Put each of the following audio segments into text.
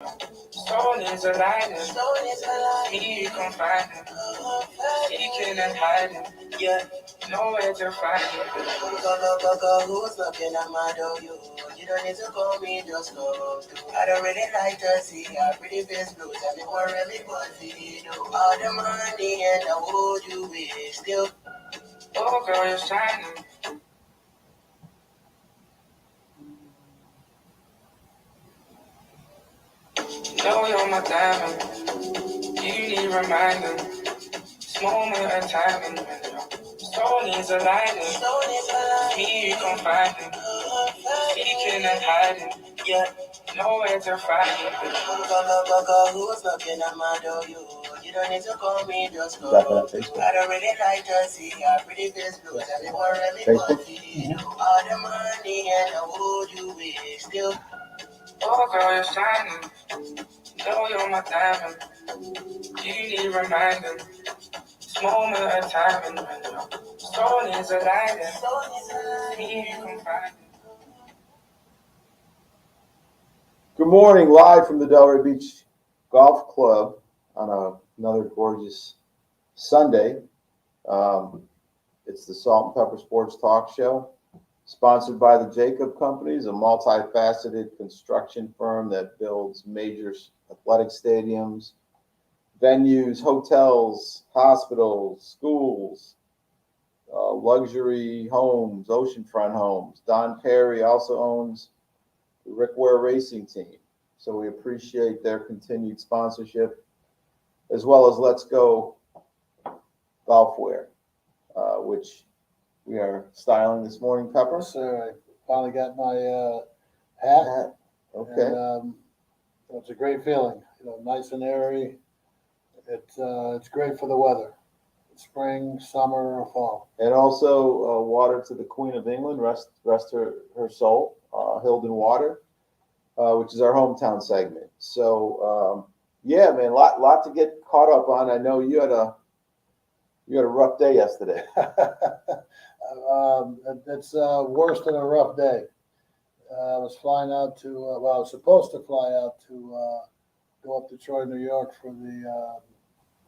Soul is alive, he confining, seeking and hiding, yeah, nowhere to find him. Go, who's knocking at my door? You don't need to call me, just go through. I don't really like to see our pretty face blues. Everyone really wants to do all the money and I would you wish still. Oh, girl, you're shining. Know you're my diamond. You need reminding. This moment of timing. Soul needs a lighting. Me confining. Seeking and hiding. Yeah, nowhere to find it. Go, who's knocking at my door? You don't need to call me, just go. I don't really like to see our pretty face blues. Everyone really wants to see all the money and I would you wish still. Oh, girl, you're shining. Know you're my diamond. You need reminding. This moment of timing. Soul is alive. Me confiding. Good morning, live from the Delray Beach Golf Club on another gorgeous Sunday. It's the Salt&Pepper Sports Talk Show, sponsored by the Jacob Companies, a multifaceted construction firm that builds major athletic stadiums, venues, hotels, hospitals, schools, luxury homes, oceanfront homes. Don Perry also owns the Rick Ware Racing Team. So we appreciate their continued sponsorship, as well as Let's Go Golfwear, which we are styling this morning, Pepper. Yes, sir. I finally got my hat. Okay. And, it's a great feeling. Nice and airy. It's great for the weather. Spring, summer, or fall. And also water to the Queen of England, rest her soul, Hilden Water, which is our hometown segment. So yeah, man, lot to get caught up on. I know you had a rough day yesterday. It's worse than a rough day. I was flying out to I was supposed to fly out to go up to Troy, New York for the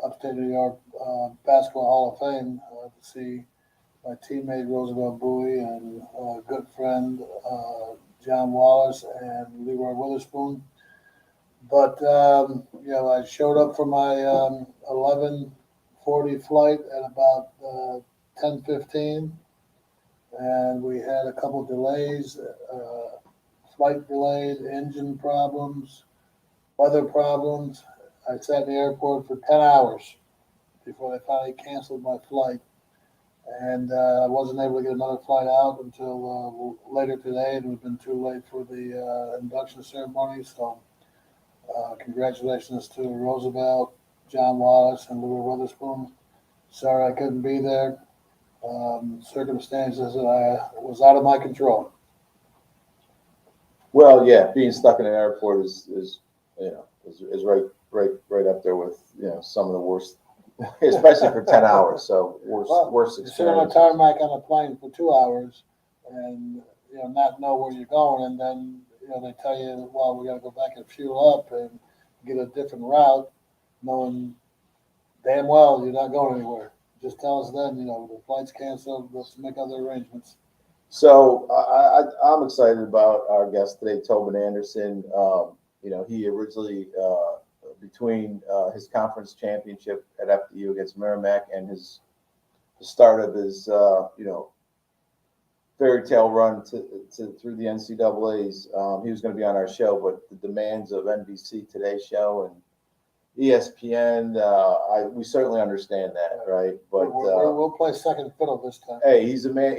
upstate New York Basketball Hall of Fame to see my teammate Roosevelt Bowie and good friend John Wallace and Leroy Witherspoon. But I showed up for my 11:40 flight at about 10:15, and we had a couple delays, flight delayed, engine problems, weather problems. I sat in the airport for 10 hours before they finally canceled my flight. And I wasn't able to get another flight out until later today. It would have been too late for the induction ceremony. So congratulations to Roosevelt, John Wallace, and Leroy Witherspoon. Sorry I couldn't be there. Circumstances was out of my control. Well, yeah, being stuck in an airport is right up there with some of the worst, especially for 10 hours. So worst experience. You sit on a tarmac on a plane for 2 hours, and not know where you're going, and then they tell you, well, we got to go back and fuel up and get a different route, knowing damn well you're not going anywhere. Just tell us then, the flight's canceled. Let's make other arrangements. So I'm excited about our guest today, Tobin Anderson. He originally, between his conference championship at FDU against Merrimack and the start of his, fairy tale run through the NCAAs, he was going to be on our show, but the demands of NBC Today's Show and ESPN, we certainly understand that, right? But we'll play second fiddle this time. Hey, he's a man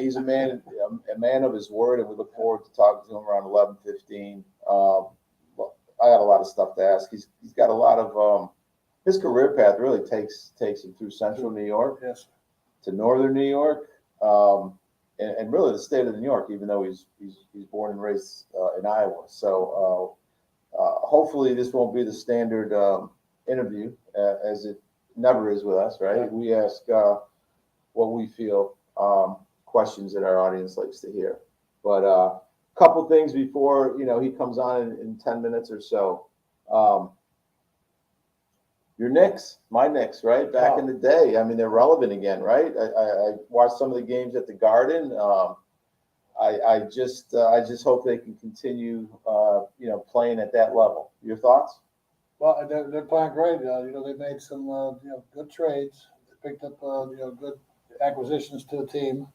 of his word, and we look forward to talking to him around 11:15. I got a lot of stuff to ask. He's got a lot of his career path really takes him through Central New York, yes, to Northern New York, and really the state of New York, even though he's born and raised in Iowa. So hopefully this won't be the standard interview, as it never is with us, right? We ask what we feel, questions that our audience likes to hear. But a couple things before he comes on in 10 minutes or so. Your Knicks, my Knicks, right? Back in the day. I mean, they're relevant again, right? I watched some of the games at the Garden. I just hope they can continue, playing at that level. Your thoughts? Well, they're playing great. They made some good trades. They picked up good acquisitions to the team.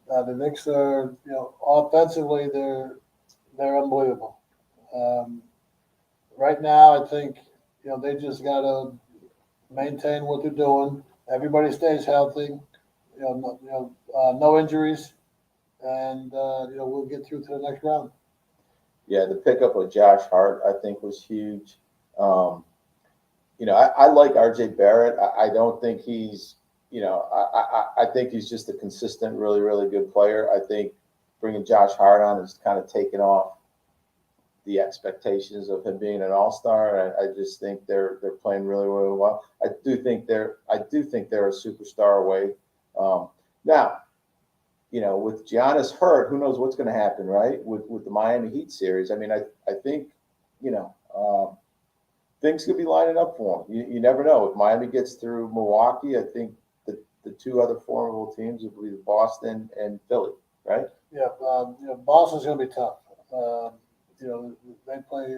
The Knicks are offensively they're unbelievable. Right now, I think they just got to maintain what they're doing. Everybody stays healthy. No injuries, and we'll get through to the next round. Yeah, the pickup of Josh Hart, I think, was huge. I like RJ Barrett. I don't think he's, I think he's just a consistent, really, really good player. I think bringing Josh Hart on has kind of taken off the expectations of him being an all-star. I just think they're playing really, really well. I do think they're a superstar away. Now, with Giannis hurt, who knows what's going to happen, right? With the Miami Heat series. I mean, I think, things could be lining up for him. You never know. If Miami gets through Milwaukee, I think the two other formidable teams will be Boston and Philly, right? Yeah, Boston's going to be tough. They play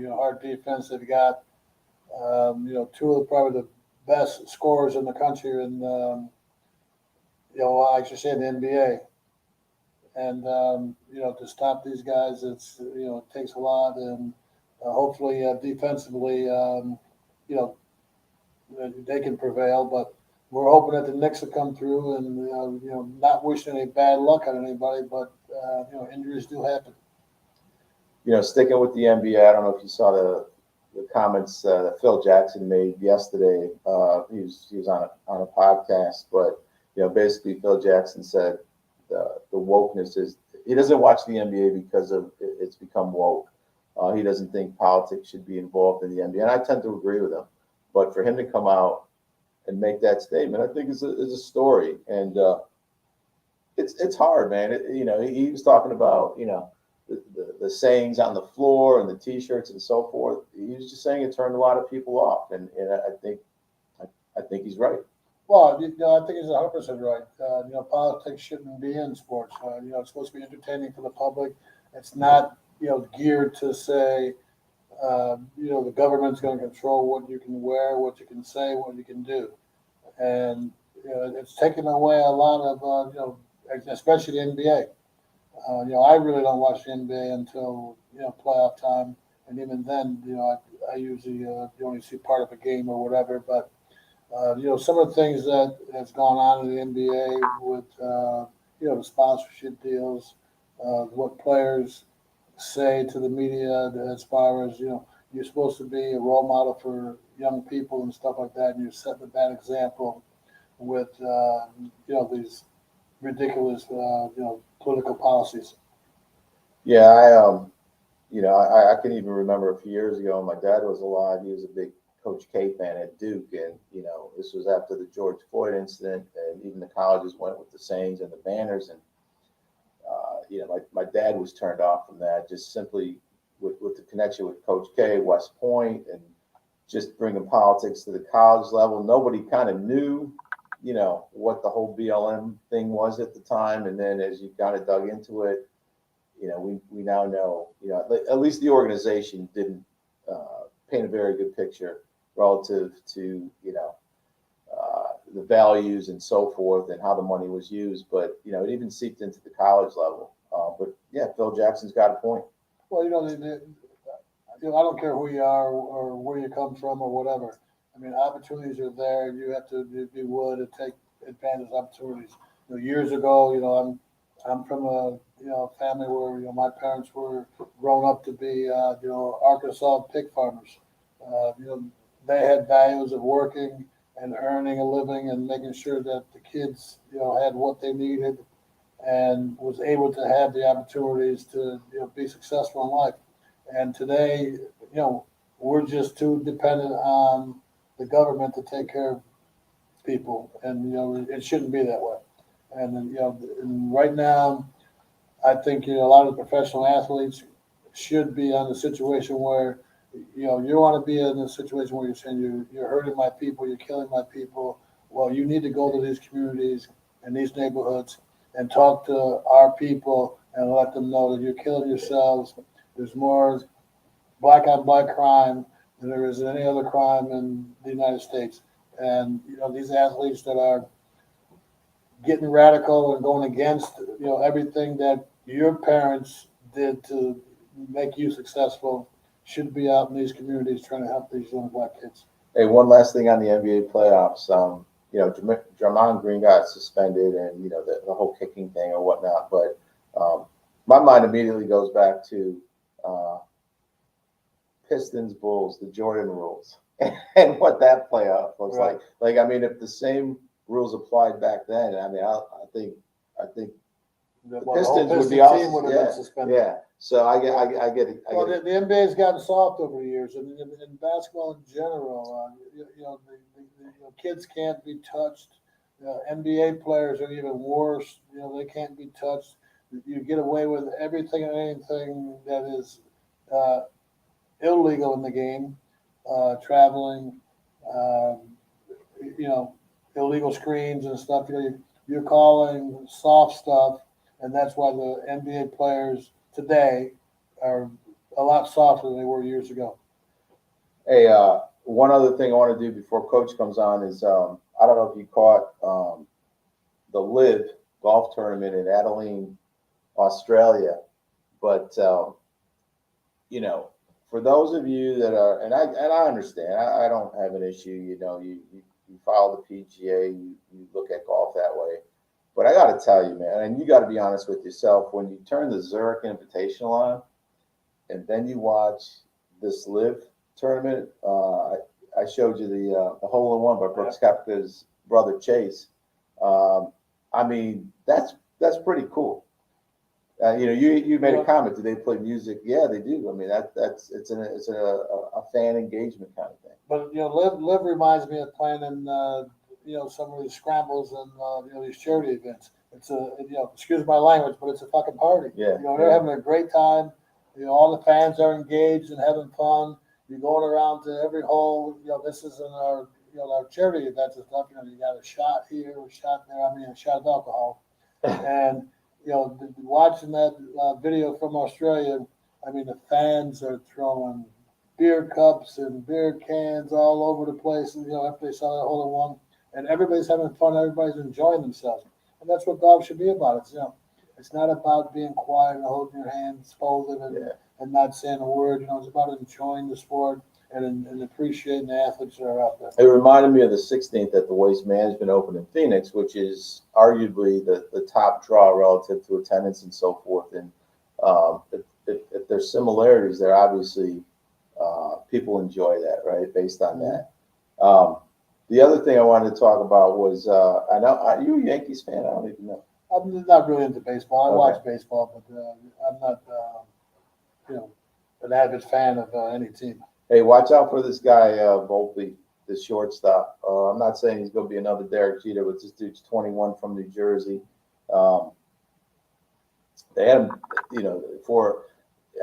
hard defense. They've got two of probably the best scorers in the country, and I should say in the NBA. And to stop these guys, it takes a lot, and hopefully defensively, they can prevail. But we're hoping that the Knicks will come through, and not wishing any bad luck on anybody, but injuries do happen. Sticking with the NBA, I don't know if you saw the comments that Phil Jackson made yesterday. He was on a podcast, but basically Phil Jackson said the wokeness is he doesn't watch the NBA because of it's become woke. He doesn't think politics should be involved in the NBA, and I tend to agree with him. But for him to come out and make that statement, I think is a story, and it's hard, man. He was talking about the sayings on the floor and the T-shirts and so forth. He was just saying it turned a lot of people off, and I think he's right. Well, I think he's 100% right. Politics shouldn't be in sports. It's supposed to be entertaining for the public. It's not geared to say the government's going to control what you can wear, what you can say, what you can do, and it's taken away a lot of especially the NBA. I really don't watch the NBA until playoff time, and even then, I usually only see part of a game or whatever. But some of the things that has gone on in the NBA with the sponsorship deals, what players say to the media as far as you're supposed to be a role model for young people and stuff like that, and you're setting a bad example with these ridiculous political policies. Yeah, I can even remember a few years ago when my dad was alive. He was a big Coach K fan at Duke, and this was after the George Floyd incident, and even the colleges went with the sayings and the banners, and my dad was turned off from that just simply with the connection with Coach K, West Point, and just bringing politics to the college level. Nobody kind of knew what the whole BLM thing was at the time. And then as you kind of dug into it, we now know, at least the organization didn't paint a very good picture relative to, the values and so forth and how the money was used. But, it even seeped into the college level. But yeah, Phil Jackson's got a point. Well, I don't care who you are or where you come from or whatever. I mean, opportunities are there. You have to be willing to take advantage of opportunities. Years ago, I'm from a family where my parents were grown up to be Arkansas pig farmers. They had values of working and earning a living and making sure that the kids had what they needed and was able to have the opportunities to be successful in life. And today, we're just too dependent on the government to take care of people, and it shouldn't be that way. And and right now, I think a lot of professional athletes should be on a situation where you want to be in a situation where you're saying you're hurting my people, you're killing my people. Well, you need to go to these communities and these neighborhoods and talk to our people and let them know that you're killing yourselves. There's more black on black crime than there is any other crime in the United States. And these athletes that are getting radical and going against everything that your parents did to make you successful should be out in these communities trying to help these young black kids. Hey, one last thing on the NBA playoffs. Draymond Green got suspended, and the whole kicking thing or whatnot. But my mind immediately goes back to Pistons Bulls, the Jordan rules, and what that playoff looks Right. like. Like, I mean, if the same rules applied back then, I mean, I think the Pistons would be team also, would have yeah, been suspended. yeah. So I get it. Well, the NBA's gotten soft over the years, and in basketball in general, the kids can't be touched. NBA players are even worse. They can't be touched. You get away with everything and anything that is illegal in the game, traveling, illegal screens and stuff. You're calling soft stuff, and that's why the NBA players today are a lot softer than they were years ago. Hey, one other thing I want to do before Coach comes on is I don't know if you caught the Live golf tournament in Adelaide, Australia, but for those of you that are, and I understand, I don't have an issue. You follow the PGA, you look at golf that way, but I got to tell you, man, and you got to be honest with yourself. When you turn the Zurich Invitational on, and then you watch this Live tournament, I showed you the hole in one by Brooks Koepka's brother Chase. I mean, that's pretty cool. You made a comment. Do they play music? Yeah, they do. I mean, it's a fan engagement kind of thing. But Live reminds me of planning some of these scrambles and these charity events. It's excuse my language, but it's a fucking party. Yeah. They're having a great time. All the fans are engaged and having fun. You're going around to every hole. This is in our our charity events and stuff. You got a shot here, a shot there. I mean, a shot of alcohol, and watching that video from Australia. I mean, the fans are throwing beer cups and beer cans all over the place. And, after they saw that hole in one, and everybody's having fun. Everybody's enjoying themselves, and that's what golf should be about. It's not about being quiet and holding your hands folded and not saying a word. It's about enjoying the sport and appreciating the athletes that are out there. It reminded me of the 16th at the Waste Management Open in Phoenix, which is arguably the top draw relative to attendance and so forth. And if there's similarities there, obviously people enjoy that, right, based on that. The other thing I wanted to talk about was, I know, are you a Yankees fan? I don't even know. I'm not really into baseball. I watch baseball, but I'm not, an avid fan of any team. Hey, watch out for this guy, Volpe, the shortstop. I'm not saying he's going to be another Derek Jeter, but this dude's 21 from New Jersey. They had him,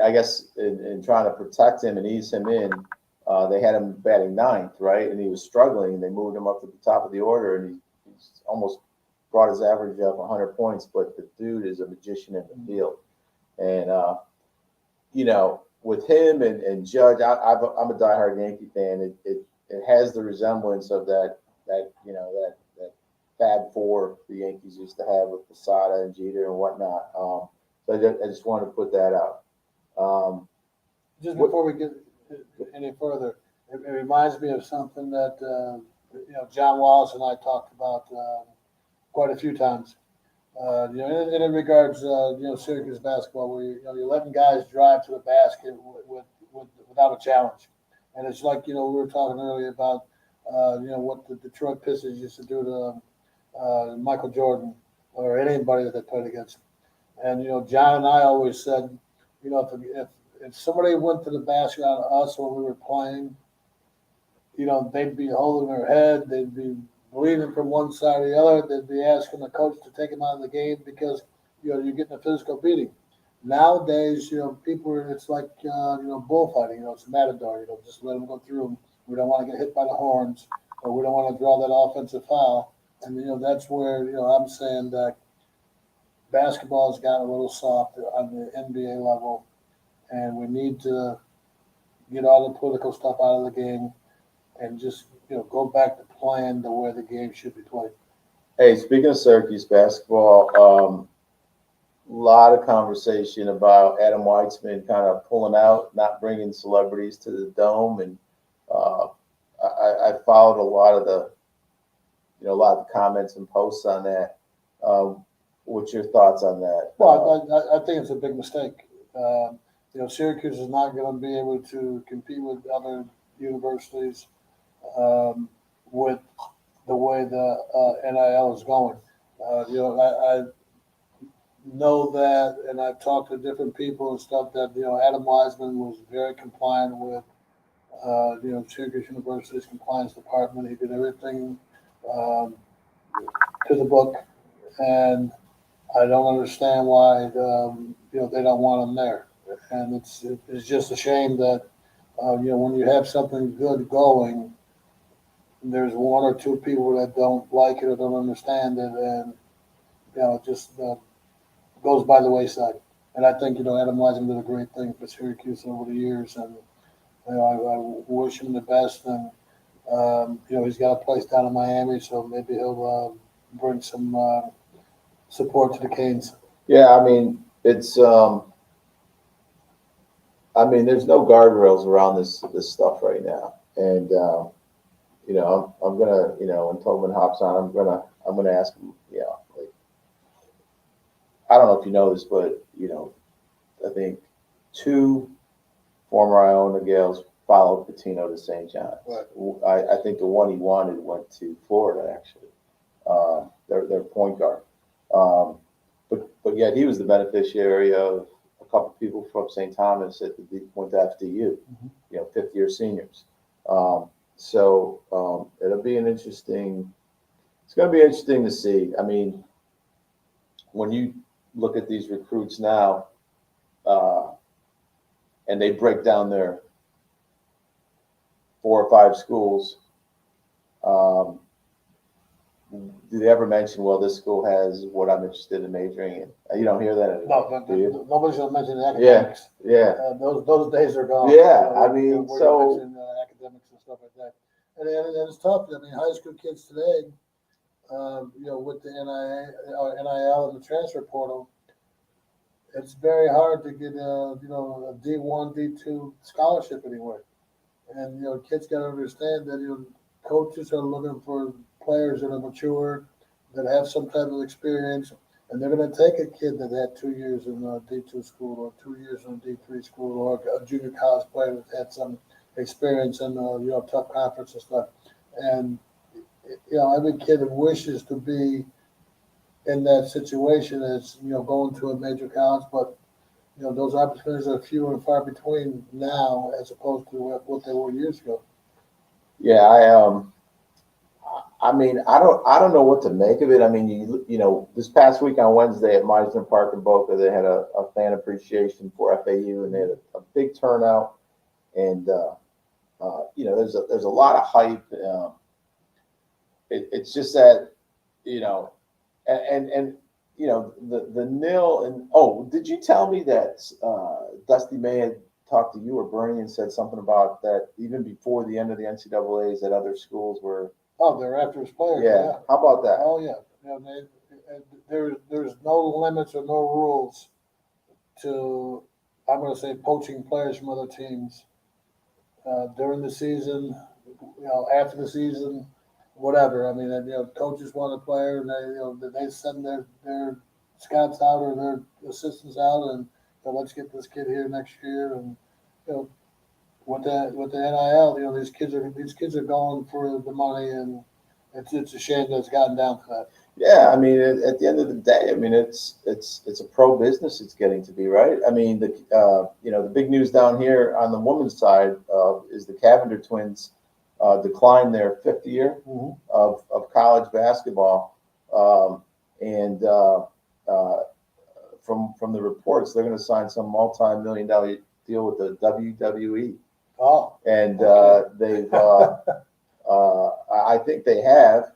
I guess, in trying to protect him and ease him in, they had him batting ninth, right? And he was struggling, and they moved him up to the top of the order, and he's almost brought his average up 100 points. But the dude is a magician in the field. And, with him and Judge, I'm a diehard Yankee fan. It has the resemblance of that Fab Four the Yankees used to have with Posada and Jeter and whatnot. So I just wanted to put that out. Just before we get any further, it reminds me of something that John Wallace and I talked about quite a few times. In regards, Syracuse basketball, where you're letting guys drive to the basket without a challenge, and it's like we were talking earlier about what the Detroit Pistons used to do to Michael Jordan or anybody that they played against, and John and I always said, if somebody went to the basket on us when we were playing, they'd be holding their head, they'd be bleeding from one side or the other. They'd be asking the coach to take him out of the game because you're getting a physical beating. Nowadays, people, it's like, bullfighting, it's a matador, just let them go through 'em. We don't want to get hit by the horns, or we don't want to draw that offensive foul. And, that's where, I'm saying that basketball has gotten a little soft on the NBA level, and we need to get all the political stuff out of the game and just, go back to playing the way the game should be played. Hey, speaking of Syracuse basketball, a lot of conversation about Adam Weitzman kind of pulling out, not bringing celebrities to the Dome, and I followed a lot of the comments and posts on that. What's your thoughts on that? Well, I think it's a big mistake. Syracuse is not going to be able to compete with other universities with the way the NIL is going. I know that, and I've talked to different people and stuff that Adam Wiseman was very compliant with Syracuse University's compliance department. He did everything to the book, and I don't understand why they don't want him there. And it's just a shame that when you have something good going, there's one or two people that don't like it or don't understand it, and it just goes by the wayside. And I think Adam Wiseman did a great thing for Syracuse over the years, and I wish him the best. And he's got a place down in Miami, so maybe he'll bring some support to the Canes. Yeah, I mean, it's there's no guardrails around this stuff right now, and I'm gonna, when Tobin hops on, I'm gonna ask him, like, I don't know if you know this, but I think 2 former Iona Gaels followed Pitino to St. John's. Right. I think the one he wanted went to Florida, actually. Their point guard. But yet he was the beneficiary of a couple people from St. Thomas that went to FDU, fifth-year seniors. So it'll be it's going to be interesting to see. I mean, when you look at these recruits now, and they break down their 4 or 5 schools, do they ever mention, well, this school has what I'm interested in majoring in? You don't hear that anymore. No, nobody's going to mention academics. Yeah. Those days are gone. Yeah, I mean, we're so mention, academics and stuff like that. And it's tough. I mean, high school kids today, with the NIL and the transfer portal, it's very hard to get a D1, D2 scholarship anywhere. And kids got to understand that coaches are looking for players that are mature, that have some type of experience, and they're going to take a kid that had 2 years in a D2 school or 2 years in a D3 school, or a junior college player that had some experience in tough conference and stuff. And every kid that wishes to be in that situation is going to a major college, but those opportunities are few and far between now as opposed to what they were years ago. Yeah, I mean, I don't know what to make of it. I mean, this past week on Wednesday at Meisner Park in Boca, they had a fan appreciation for FAU, and they had a big turnout. And there's a lot of hype. It's just that and the nil. And did you tell me that Dusty May had talked to you or Bernie and said something about that even before the end of the NCAA's that other schools were? Oh, they're after his players. Yeah. How about that? Oh yeah. There's no limits or no rules to, I'm going to say, poaching players from other teams during the season, after the season, whatever. I mean, coaches want a player, and they send their scouts out or their assistants out, and let's get this kid here next year. And with the NIL, these kids are going for the money, and it's a shame that it's gotten down to that. Yeah, I mean, at the end of the day, I mean, it's a pro business. It's getting to be, right. I mean, the big news down here on the women's side is the Cavender twins declined their 5th year of college basketball, and from the reports, they're going to sign some multi-million-dollar deal with the WWE. Oh, And okay. I think they have.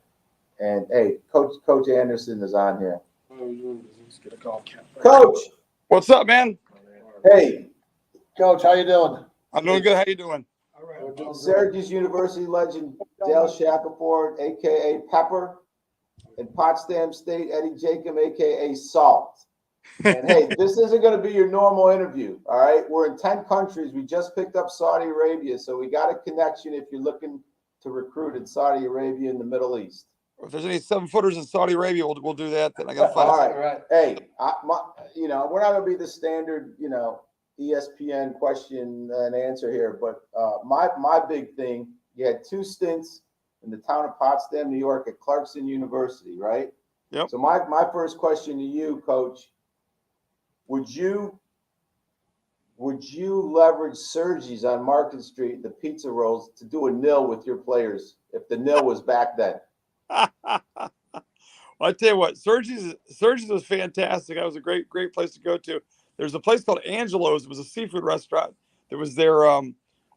And hey, Coach Anderson is on here. Let's get a golf cap. Coach, What's up, man? hey, Coach, how you doing? I'm doing good. How you doing? All right. We're doing great. Syracuse University legend Dale Shackelford, a.k.a. Pepper, and Potsdam State Eddie Jacob, a.k.a. Salt. And hey, this isn't going to be your normal interview, all right? We're in 10 countries. We just picked up Saudi Arabia, so we got a connection if you're looking to recruit in Saudi Arabia in the Middle East. If there's any 7-footers in Saudi Arabia, we'll do that. Then I got to find All out. right. Hey, we're not going to be the standard, ESPN question and answer here, but my big thing, you had 2 stints in the town of Potsdam, New York at Clarkson University, right? Yep. So my first question to you, Coach, would you leverage Sergi's on Market Street, the pizza rolls, to do a nil with your players if the nil was back then? Well, I tell you what, Sergi's was fantastic. That was a great place to go to. There's a place called Angelo's. It was a seafood restaurant that was there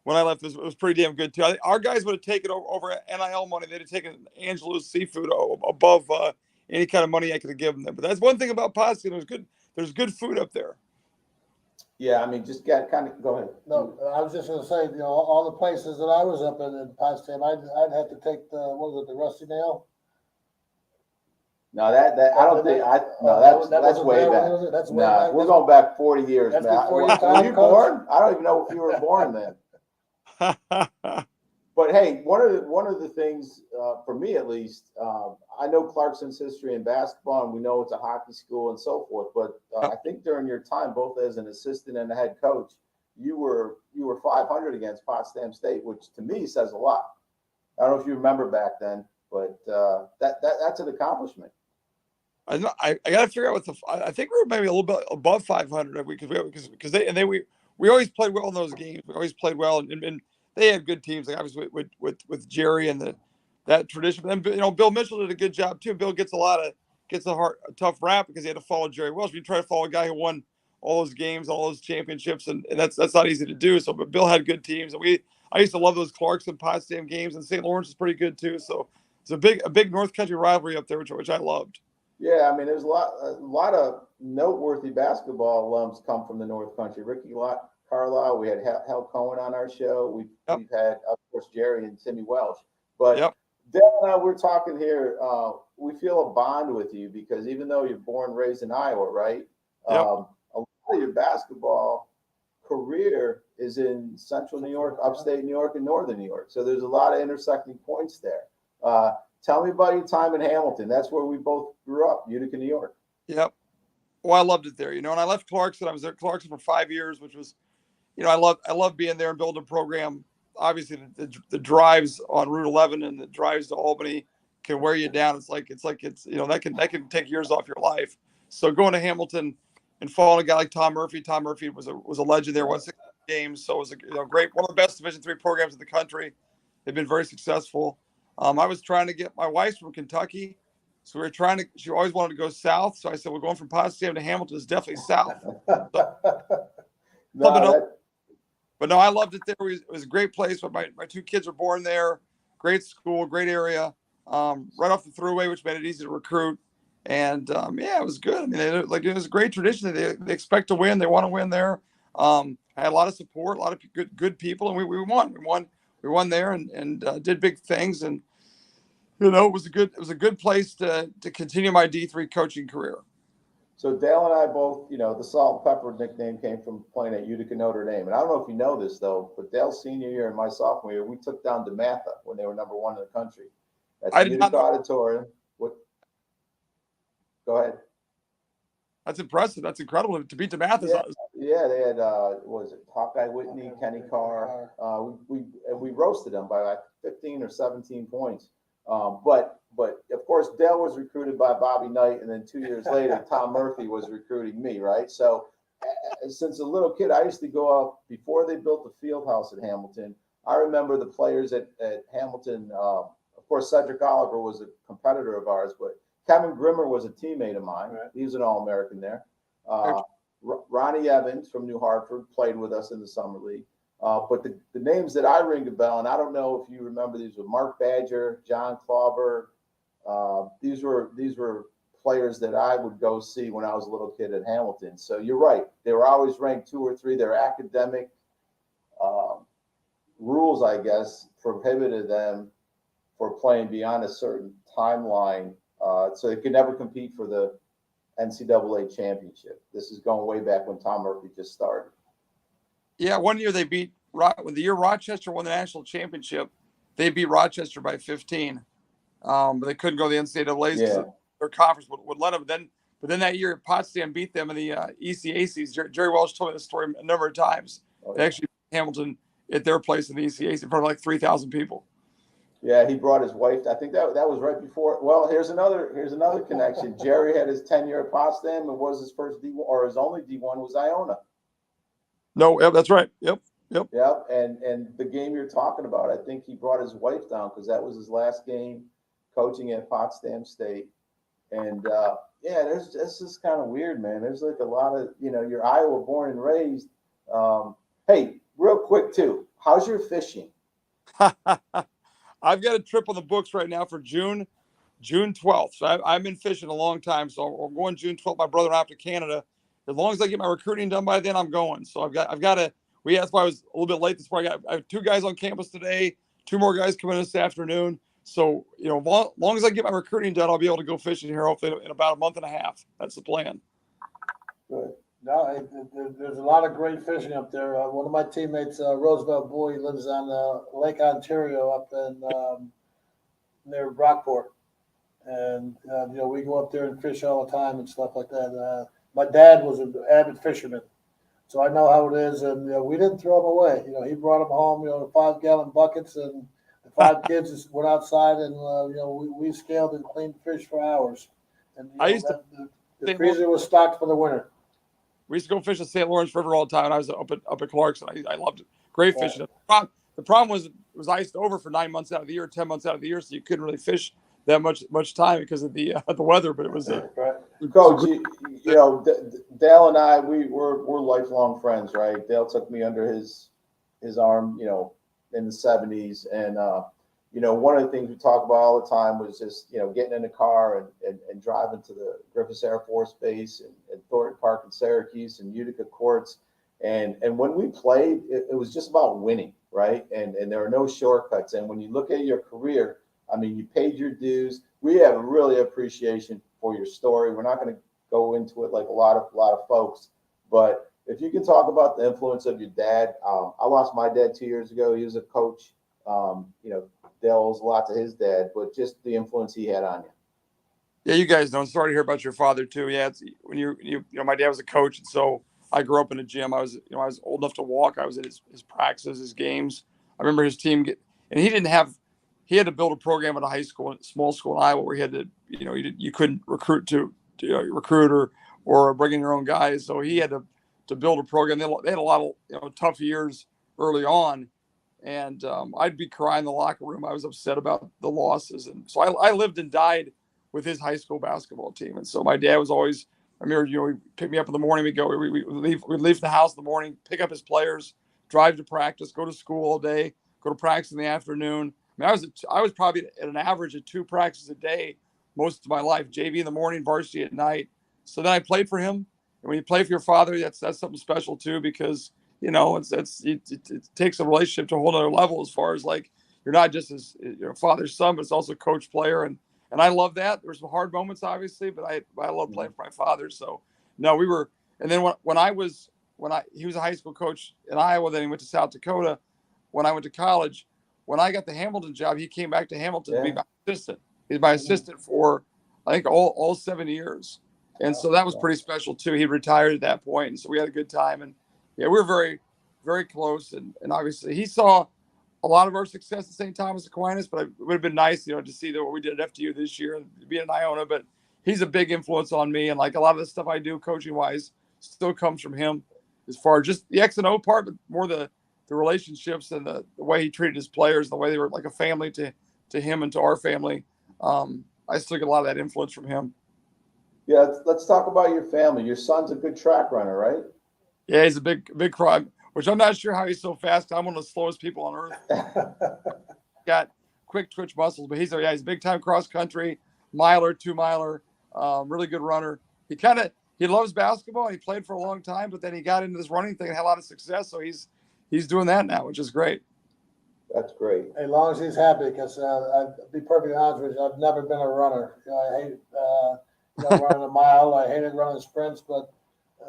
when I left. It was pretty damn good too. Our guys would have taken over NIL money. They'd have taken Angelo's seafood above any kind of money I could have given them. But that's one thing about Potsdam. There's good food up there. Yeah, I mean, just go ahead. No, I was just going to say, all the places that I was up in Potsdam, I'd have to take the Rusty Nail. No, I don't think that's way back. That's way back. We're going back 40 years, That's man. before your time, Were you Coach? born? I don't even know if you were born then. But hey, one of the things for me at least, I know Clarkson's history in basketball, and we know it's a hockey school and so forth. But I think during your time, both as an assistant and a head coach, you were 500 against Potsdam State, which to me says a lot. I don't know if you remember back then, but that's an accomplishment. I got to figure out I think we were maybe a little bit above 500 because we always played well in those games. We always played well, and they had good teams, like obviously with Jerry and that tradition. But then Bill Mitchell did a good job too. Bill gets a tough rap because he had to follow Jerry Welsh. You try to follow a guy who won all those games, all those championships, and that's not easy to do. So, but Bill had good teams, and I used to love those Clarkson Potsdam games, and St. Lawrence is pretty good too. So it's a big North Country rivalry up there, which I loved. Yeah, I mean, there's a lot of noteworthy basketball alums come from the North Country. Ricky Carlisle, we had Hal Cohen on our show. We've had, of course, Jerry and Timmy Welsh. But Dale and I, we're talking here. We feel a bond with you because even though you're born, raised in Iowa, right? A lot of your basketball career is in Central New York, Upstate New York, and Northern New York. So there's a lot of intersecting points there. Tell me about your time in Hamilton. That's where we both grew up, Utica, New York. Yep. Well, I loved it there, and I left Clarkson. I was there at Clarkson for 5 years, which was, I love being there and building a program. Obviously, the drives on Route 11 and the drives to Albany can wear you down. It's that can take years off your life. So going to Hamilton and following a guy like Tom Murphy. Tom Murphy was a legend there. Won 6 games, so it was a great, one of the best Division III programs in the country. They've been very successful. I was trying to get, my wife's from Kentucky, so she always wanted to go south. So I said, we're going from Potsdam to Hamilton. It's definitely south. But no, I loved it there. It was a great place. But my 2 kids were born there. Great school, great area, right off the thruway, which made it easy to recruit. And it was good. I mean, it was a great tradition. They expect to win. They want to win there. I had a lot of support, a lot of good people, and we won. We won there and did big things. And it was a good place to continue my D3 coaching career. So Dale and I both, the Salt&Pepper nickname came from playing at Utica Notre Dame. And I don't know if you know this, though, but Dale's senior year and my sophomore year, we took down DeMatha when they were number 1 in the country. At the Utica Auditorium. Go ahead. That's impressive. That's incredible to beat DeMatha. Yeah, they had, Hawkeye Whitney, Kenny Carr. We roasted them by like 15 or 17 points. But of course, Dale was recruited by Bobby Knight, and then 2 years later, Tom Murphy was recruiting me, right? So since a little kid, I used to go out before they built the field house at Hamilton. I remember the players at Hamilton. Of course, Cedric Oliver was a competitor of ours, but Kevin Grimmer was a teammate of mine. Right. He was an All-American there. Ronnie Evans from New Hartford played with us in the summer league. But the names that I ring a bell, and I don't know if you remember these, were Mark Badger, John Clawberg. These were players that I would go see when I was a little kid at Hamilton. So you're right; they were always ranked 2 or 3. Their academic rules, I guess, prohibited them for playing beyond a certain timeline, so they could never compete for the NCAA championship. This is going way back when Tom Murphy just started. Yeah, one year they beat when the year Rochester won the national championship, they beat Rochester by 15, but they couldn't go to the NCAA's because their conference would let them. But then that year Potsdam beat them in the ECACs. Jerry Welsh told me this story a number of times. They actually beat Hamilton at their place in the ECAC in front of like 3,000 people. Yeah, he brought his wife. I think that was right before. Well, here's another connection. Jerry had his tenure at Potsdam, and was his first D1 or his only D1 was Iona. No, yep, that's right. Yep. And the game you're talking about, I think he brought his wife down because that was his last game coaching at Potsdam State. And this is kind of weird, man. There's like a lot of, you're Iowa born and raised. Hey, real quick too, how's your fishing? I've got a trip on the books right now for June 12th. So I've been fishing a long time. So I'm going June 12th. My brother and I off to Canada. As long as I get my recruiting done by then, I'm going. So I've got to. That's why I was a little bit late this morning. I have 2 guys on campus today. 2 more guys coming in this afternoon. So as long as I get my recruiting done, I'll be able to go fishing here hopefully in about a month and a half. That's the plan. Good. No, there's a lot of great fishing up there. One of my teammates, Roosevelt Boy, lives on Lake Ontario up in near Brockport, and we go up there and fish all the time and stuff like that. My dad was an avid fisherman, so I know how it is. And we didn't throw them away. He brought them home. The 5-gallon buckets, and the 5 kids just went outside and we scaled and cleaned fish for hours. And the freezer was stocked for the winter. We used to go fish the St. Lawrence River all the time. I was up at Clarkson. I loved it. Great fishing. Yeah. The problem was it was iced over for 9 months out of the year, 10 months out of the year, so you couldn't really fish that much time because of the weather. But it was Coach. Dale and I, we're lifelong friends, right? Dale took me under his arm, in the 70s, and one of the things we talk about all the time was just getting in the car and driving to the Griffiths Air Force Base and Thornton Park in Syracuse and Utica Courts, and when we played, it was just about winning, right? And there are no shortcuts. And when you look at your career, I mean, you paid your dues. We have really appreciation for your story. We're not going to go into it like a lot of folks, but if you can talk about the influence of your dad, I lost my dad 2 years ago. He was a coach. Dale owes a lot to his dad, but just the influence he had on you. Yeah, you guys know. I'm sorry to hear about your father too. Yeah, it's when my dad was a coach, and so I grew up in a gym. I was old enough to walk. I was at his practices, his games. I remember his team and he had to build a program at a high school, small school in Iowa, where he had to, you couldn't recruit to recruit or bring in your own guys. So he had to build a program. They had a lot of tough years early on. And I'd be crying in the locker room. I was upset about the losses. And so I lived and died with his high school basketball team. And so my dad was always, I remember, he'd pick me up in the morning. We'd leave the house in the morning, pick up his players, drive to practice, go to school all day, go to practice in the afternoon. I mean, I was probably at an average of 2 practices a day most of my life, JV in the morning, varsity at night. So then I played for him. And when you play for your father, that's something special too, because it takes a relationship to a whole other level as far as like you're not just his father's son, but it's also coach player, and I love that. There were some hard moments, obviously, but I love playing for my father. So no, we were, and then he was a high school coach in Iowa, then he went to South Dakota. When I went to college, when I got the Hamilton job, he came back to Hamilton to be my assistant. He's my assistant for I think all 7 years, and so that was pretty special too. He retired at that point, and so we had a good time. And yeah, we were very, very close. And obviously he saw a lot of our success at St. Thomas Aquinas, but it would have been nice, to see what we did at FDU this year and being in Iona. But he's a big influence on me. And like a lot of the stuff I do coaching wise still comes from him as far as just the X and O part, but more the relationships and the way he treated his players, the way they were like a family to him and to our family. I still get a lot of that influence from him. Yeah, let's talk about your family. Your son's a good track runner, right? Yeah, he's a big crime, which I'm not sure how he's so fast. I'm one of the slowest people on earth. Got quick twitch muscles, but he's a big time cross country, miler, 2 miler, really good runner. He loves basketball and he played for a long time, but then he got into this running thing and had a lot of success. So he's doing that now, which is great. That's great. As long as he's happy, because I'll be perfectly honest with you, I've never been a runner. I hate running a mile. I hated running sprints, but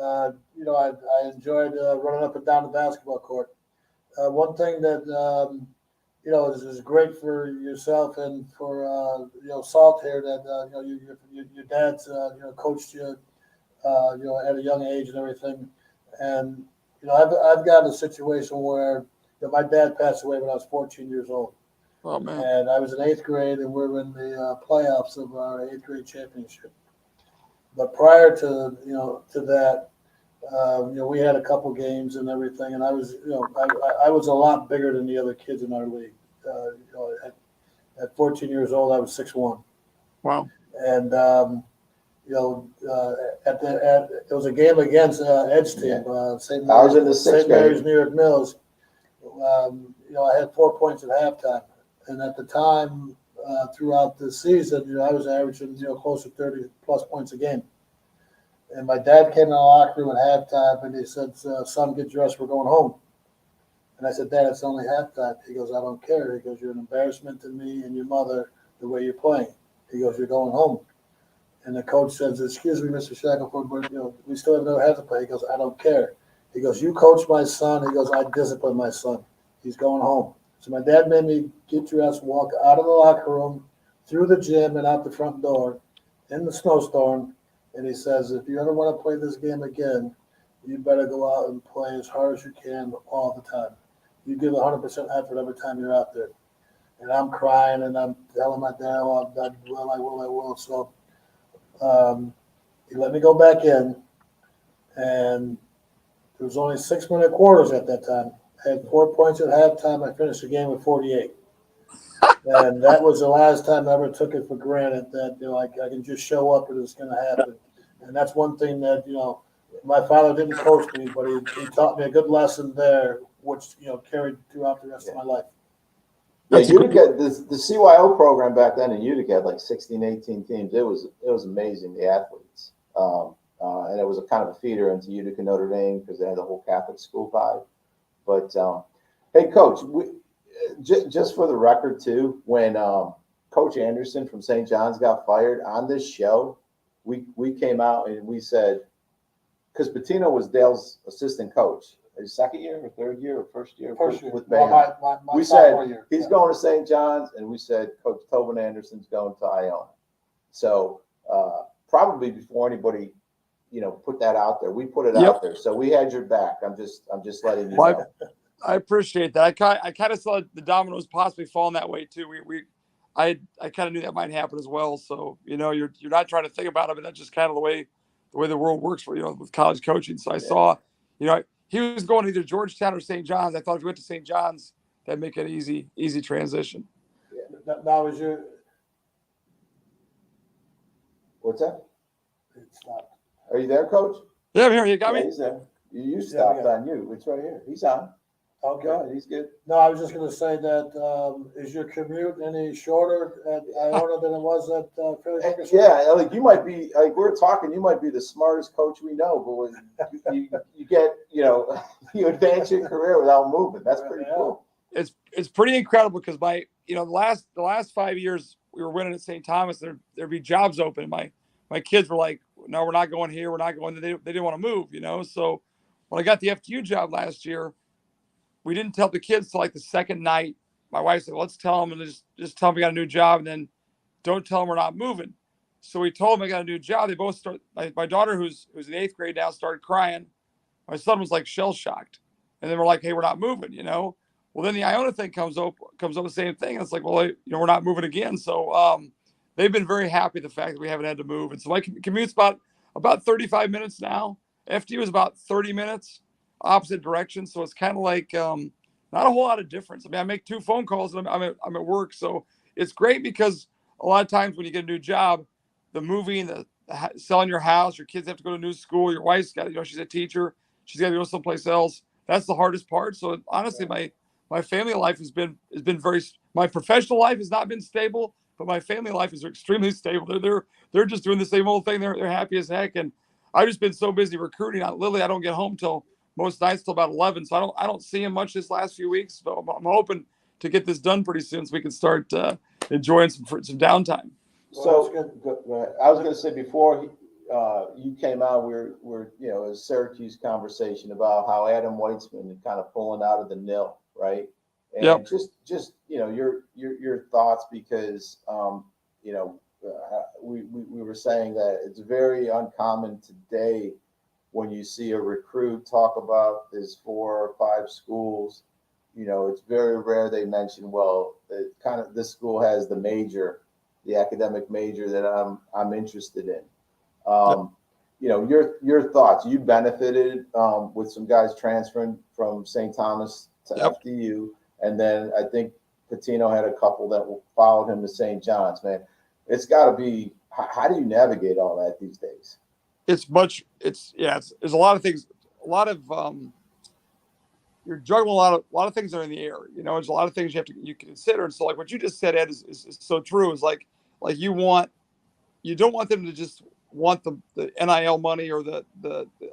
I enjoyed running up and down the basketball court. One thing that is great for yourself and for Salt here that your dad's coached you at a young age and everything, and I've got a situation where my dad passed away when I was 14 years old. Oh man! And I was in 8th grade, and we were in the playoffs of our 8th grade championship. But prior to that, we had a couple games and everything, and I was I was a lot bigger than the other kids in our league. At 14 years old, I was 6'1". Wow! And it was a game against Ed's team, St. I was in the 6th Mary's grade. New York Mills. I had 4 points at halftime, and at the time, throughout the season, I was averaging close to 30 plus points a game. And my dad came in the locker room at halftime, and he said, "Son, get dressed. We're going home." And I said, "Dad, it's only halftime." He goes, "I don't care." He goes, "You're an embarrassment to me and your mother the way you're playing." He goes, "You're going home." And the coach says, "Excuse me, Mr. Shackelford, but we still have another half to play." He goes, "I don't care." He goes, "You coach my son." He goes, "I discipline my son. He's going home." So my dad made me get dressed, walk out of the locker room, through the gym, and out the front door in the snowstorm. And he says, "If you ever want to play this game again, you better go out and play as hard as you can all the time. You give 100% effort every time you're out there." And I'm crying, and I'm telling my dad, "Oh, I will." So he let me go back in, and there was only 6-minute quarters at that time. I had 4 points at halftime. I finished the game with 48. And that was the last time I ever took it for granted that I can just show up and it's going to happen. And that's one thing that my father didn't coach me, but he taught me a good lesson there, which carried throughout the rest of my life. Yeah, Utica, the CYO program back then in Utica had like 16, 18 teams. It was amazing, the athletes. And it was a kind of a feeder into Utica Notre Dame because they had the whole Catholic school vibe. But hey, Coach, just for the record too, when Coach Anderson from St. John's got fired on this show, we came out and we said, because Patino was Dale's assistant coach, his second year or third year or first year with Bayonne. We said he's going to St. John's, and we said Coach Tobin Anderson's going to Iona. So probably before anybody put that out there, we put it out there. So we had your back. I'm just letting you know. I appreciate that. I kind of saw the dominoes possibly falling that way too. I kind of knew that might happen as well. So you're not trying to think about it, but that's just kind of the way the world works for with college coaching. So I saw, he was going to either Georgetown or St. John's. I thought if he went to St. John's, that'd make it an easy transition. Yeah. That was your. What's that? It stopped. Are you there, Coach? Yeah, I'm here. You got me? He's there. You stopped on you. It's right here. He's on. Okay. Go ahead. He's good. No, I was just going to say that is your commute any shorter at Iona than it was at Philly Hooker School? Yeah, like you might be, like we're talking, you might be the smartest coach we know, but when you get, you advance your career without moving. That's pretty cool. It's pretty incredible because the last 5 years we were winning at St. Thomas, there'd be jobs open. My kids were like, "No, we're not going here. We're not going." They didn't want to move, So when I got the FTU job last year, we didn't tell the kids till like the second night. My wife said, "Let's tell them and just tell them we got a new job, and then don't tell them we're not moving." So we told them I got a new job. They both started. My daughter, who's in 8th grade now, started crying. My son was like shell shocked, and then we're like, "Hey, we're not moving," Well, then the Iona thing comes up the same thing. And it's like, well, we're not moving again. So they've been very happy the fact that we haven't had to move. And so my commute's about 35 minutes now. FTU is about 30 minutes, opposite direction. So it's kind of like not a whole lot of difference. I mean, I make 2 phone calls and I'm at work. So it's great because a lot of times when you get a new job, the moving, the selling your house, your kids have to go to a new school, your wife's got to, she's a teacher, she's got to go someplace else. That's the hardest part. So honestly, my family life has been very. My professional life has not been stable, but my family life is extremely stable. They're just doing the same old thing. They're happy as heck, and I've just been so busy recruiting. Literally, I don't get home till most nights till about 11, so I don't see him much this last few weeks. So I'm hoping to get this done pretty soon so we can start enjoying some downtime. So I was going to say before you came out, we're a Syracuse conversation about how Adam Weitzman is kind of pulling out of the nil, right? And yep. just your thoughts, because we were saying that it's very uncommon today when you see a recruit talk about his 4 or 5 schools. It's very rare they mention, well, this school has the academic major that I'm interested in. Your thoughts. You benefited with some guys transferring from St. Thomas to FDU, and then I think Patino had a couple that followed him to St. John's. Man, it's got to be. How do you navigate all that these days? There's a lot of things. A lot of you're juggling a lot of things that are in the air. There's a lot of things you consider. And so, like what you just said, Ed, is so true. Is like you don't want them to just want the NIL money or the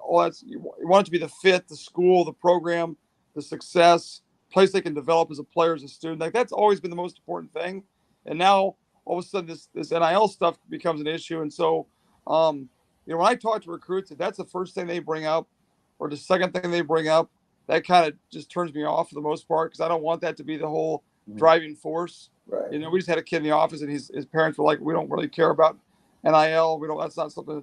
all that. You want it to be the fit, the school, the program, the success, place they can develop as a player, as a student. Like that's always been the most important thing. And now all of a sudden this NIL stuff becomes an issue. And so, when I talk to recruits, if that's the first thing they bring up or the second thing they bring up, that kind of just turns me off for the most part, because I don't want that to be the whole driving force. Right. We just had a kid in the office, and his parents were like, "We don't really care about NIL. We don't. That's not something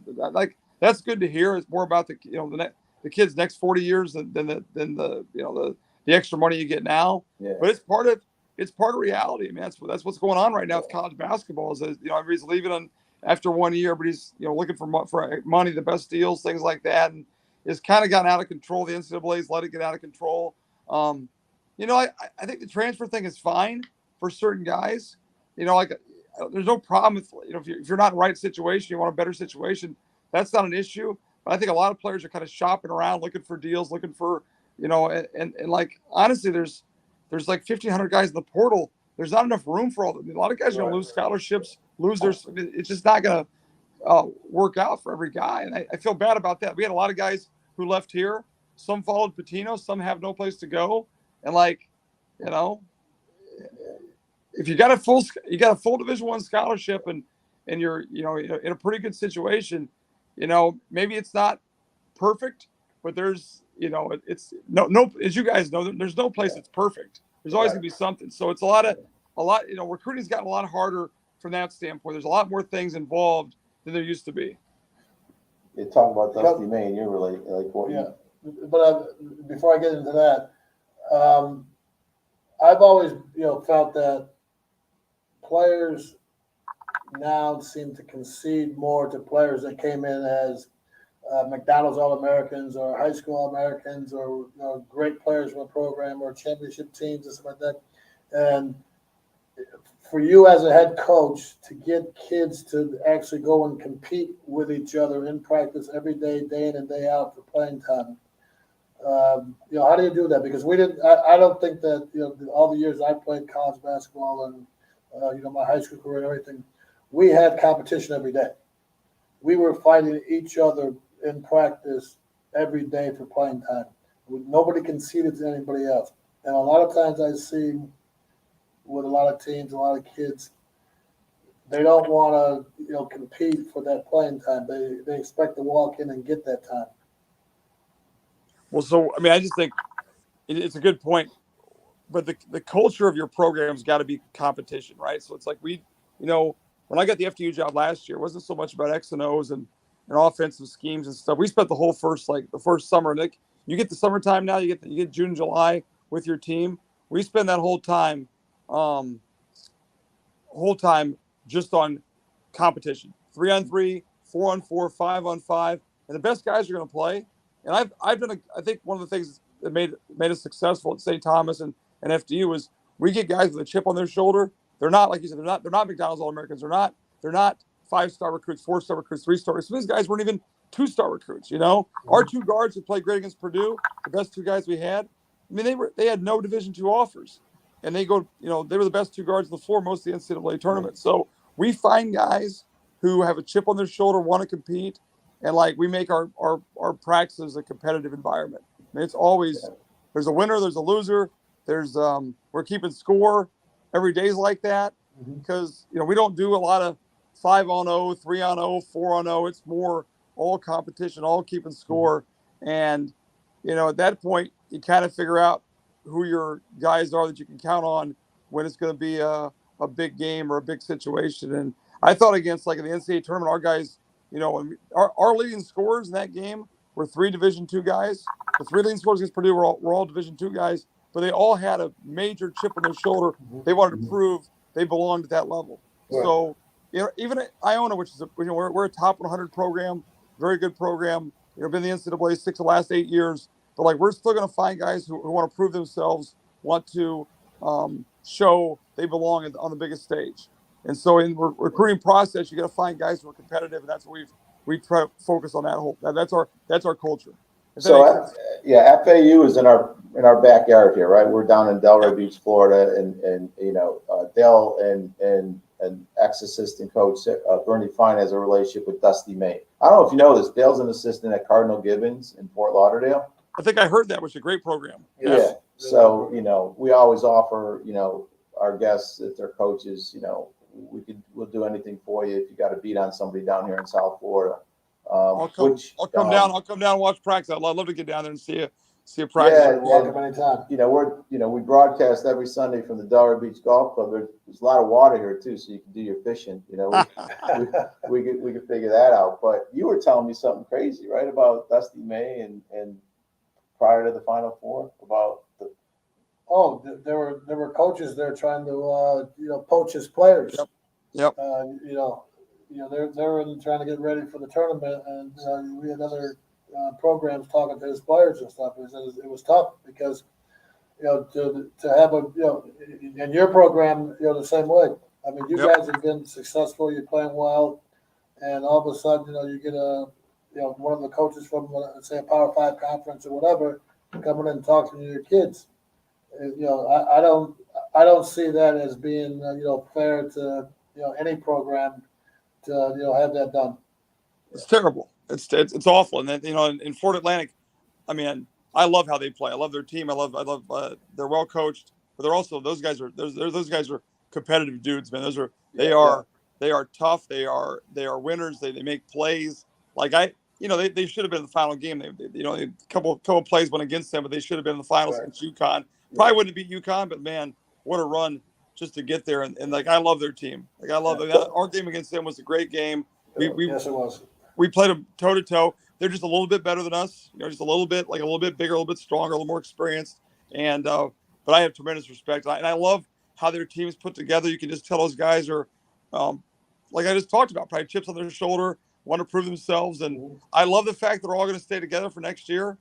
that's good to hear. It's more about the kid's next 40 years than the extra money you get now. Yeah. But it's part of reality. I mean, that's what's going on right now with college basketball. Is that, everybody's leaving after 1 year. Everybody's looking for money, the best deals, things like that, and it's kind of gotten out of control. The NCAA's let it get out of control. I think the transfer thing is fine for certain guys. There's no problem with, if you're not in the right situation, you want a better situation, that's not an issue. But I think a lot of players are kind of shopping around, looking for deals, looking for, and like, honestly, there's like 1,500 guys in the portal. There's not enough room for all of them. A lot of guys are going to lose scholarships, it's just not going to work out for every guy. And I feel bad about that. We had a lot of guys who left here. Some followed Patino, some have no place to go. And if you got a full Division I scholarship and you're in a pretty good situation, maybe it's not perfect, but there's it's no as you guys know, there's no place that's perfect. There's always gonna be something. So it's a lot recruiting's gotten a lot harder from that standpoint. There's a lot more things involved than there used to be. You're talking about Dusty Maine. You're really like what? Yeah, but before I get into that, I've always felt that players now seem to concede more to players that came in as McDonald's All-Americans or high school All-Americans or great players from the program or championship teams and stuff like that. And for you as a head coach to get kids to actually go and compete with each other in practice every day, day in and day out for playing time, how do you do that? Because I don't think that, all the years I played college basketball and, my high school career and everything, we had competition every day. We were fighting each other in practice every day for playing time. Nobody conceded to anybody else. And a lot of times I see with a lot of teams, a lot of kids, they don't want to, compete for that playing time. They expect to walk in and get that time. Well, so, I mean, I just think it's a good point, but the culture of your program's got to be competition, right? So it's like when I got the FDU job last year, it wasn't so much about X and O's and offensive schemes and stuff. We spent the whole first summer, Nick. You get the summertime now, you get June, July with your team. We spend that whole time just on competition, 3-on-3, 4-on-4, 5-on-5, and the best guys are going to play. And I've done I think one of the things that made us successful at St. Thomas and FDU is we get guys with a chip on their shoulder. They're not, like you said, they're not McDonald's All-Americans. They're not 5-star recruits, 4-star recruits, 3-star recruits. Some of these guys weren't even 2-star recruits, you know. Our 2 guards who played great against Purdue, the best 2 guys we had, I mean, they had no Division II offers. And they go, you know, they were the best 2 guards on the floor most of the NCAA tournament. So we find guys who have a chip on their shoulder, want to compete, and like we make our practices a competitive environment. I mean, it's always there's a winner, there's a loser, there's we're keeping score. Every day's like that because you know we don't do a lot of 5-on-0, 3-on-0, 4-on-0. It's more all competition, all keeping score, and you know at that point you kind of figure out who your guys are that you can count on when it's going to be a big game or a big situation. And I thought against like in the NCAA tournament, our guys, you know, our leading scorers in that game were 3 Division II guys. The 3 leading scorers against Purdue were all Division II guys, but they all had a major chip on their shoulder. They wanted to prove they belonged at that level. Right. So, you know, even at Iona, which is we're a top 100 program, very good program. You know, been in the NCAA 6 of the last 8 years. But like we're still going to find guys who want to prove themselves, want to show they belong on the biggest stage. And so in recruiting process, you got to find guys who are competitive, and that's what we try to focus on. That's our culture. So FAU is in our backyard here, right? We're down in Delray Beach, Florida, and you know Dale and ex-assistant coach Bernie Fine has a relationship with Dusty May. I don't know if you know this. Dale's an assistant at Cardinal Gibbons in Fort Lauderdale. I think I heard that was a great program. Yeah. So, you know, we always offer, you know, our guests, if they're coaches, you know, we'll do anything for you if you got to beat on somebody down here in South Florida. I'll come down and watch practice. I'd love to get down there and see a practice. Yeah, welcome anytime. You know, we broadcast every Sunday from the Delray Beach Golf Club. There's a lot of water here too, so you can do your fishing. You know, we could figure that out. But you were telling me something crazy, right, about Dusty May and prior to the Final Four about the. Oh, there were coaches there trying to poach his players. Yep. They're trying to get ready for the tournament, and we had other programs talking to his players and stuff. It was tough because to have in your program the same way. I mean, you guys have been successful. You're playing well, and all of a sudden you get one of the coaches from say a Power 5 conference or whatever coming in and talking to your kids. I don't see that as being fair to any program to have that done. It's terrible. It's awful. And then in Fort Atlantic, I mean, I love how they play. I love their team. I love they're well coached, but they're also those guys are competitive dudes, man. They are tough. They are winners. They make plays. Like they should have been in the final game. A couple plays went against them, but they should have been in the finals against UConn. Probably wouldn't have beat UConn, but man, what a run just to get there. And like I love their team. Like I love our game against them was a great game. Yes, it was. We played them toe to toe. They're just a little bit better than us. Just a little bit bigger, a little bit stronger, a little more experienced. And but I have tremendous respect. And I love how their team's put together. You can just tell those guys are, like I just talked about, probably chips on their shoulder, want to prove themselves. And I love the fact that they're all going to stay together for next year.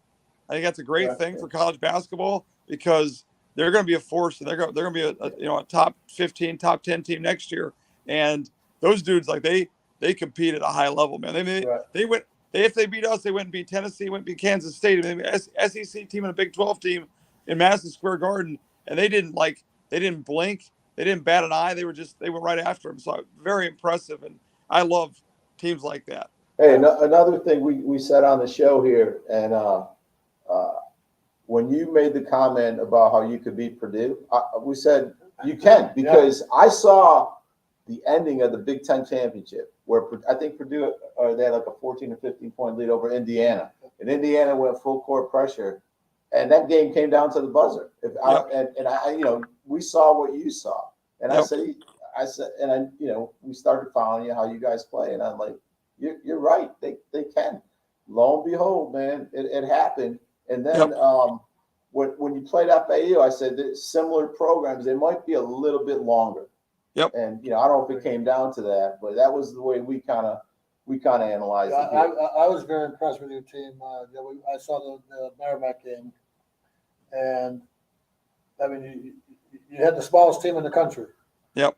I think that's a great thing for college basketball because they're going to be a force, and they're going to be a top 15, top 10 team next year. And those dudes, like they compete at a high level, man. They went. If they beat us, they went and beat Tennessee, went and beat Kansas State, SEC team and a Big 12 team in Madison Square Garden, and they didn't blink, they didn't bat an eye. They went right after them. So very impressive, and I love teams like that. Hey, another thing we said on the show here, and when you made the comment about how you could beat Purdue, we said you can because I saw the ending of the Big Ten championship where I think Purdue they had like a 14 or 15 point lead over Indiana, and Indiana went full court pressure, and that game came down to the buzzer. We saw what you saw, and I said, and we started following how you guys play, and I'm like, you're right, they can. Lo and behold, man, it happened. And then when you played FAU, I said that similar programs, they might be a little bit longer. Yep. And I don't know if it came down to that, but that was the way we kind of analyzed it. I was very impressed with your team. I saw the Merrimack game, and I mean you had the smallest team in the country. Yep.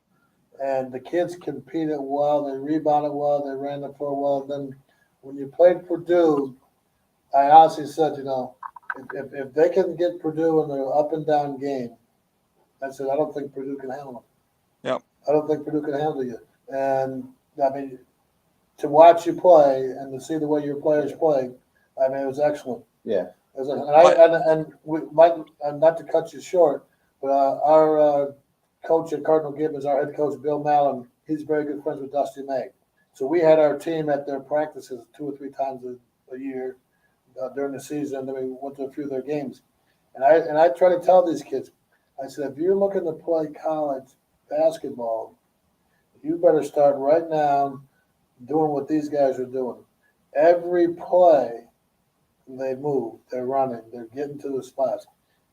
and the kids competed well. They rebounded well. They ran the floor well. And then when you played Purdue, I honestly said, if they can get Purdue in their up and down game, I said, I don't think Purdue can handle them. Yep. I don't think Purdue can handle you. And I mean, to watch you play and to see the way your players play, I mean, it was excellent. Yeah. And we might, not to cut you short, but our coach at Cardinal Gibbons, our head coach Bill Mallon, he's very good friends with Dusty May. So we had our team at their practices 2 or 3 times a year during the season. And then we went to a few of their games, and I try to tell these kids, I said, if you're looking to play college basketball, you better start right now doing what these guys are doing. Every play, they move, they're running, they're getting to the spots.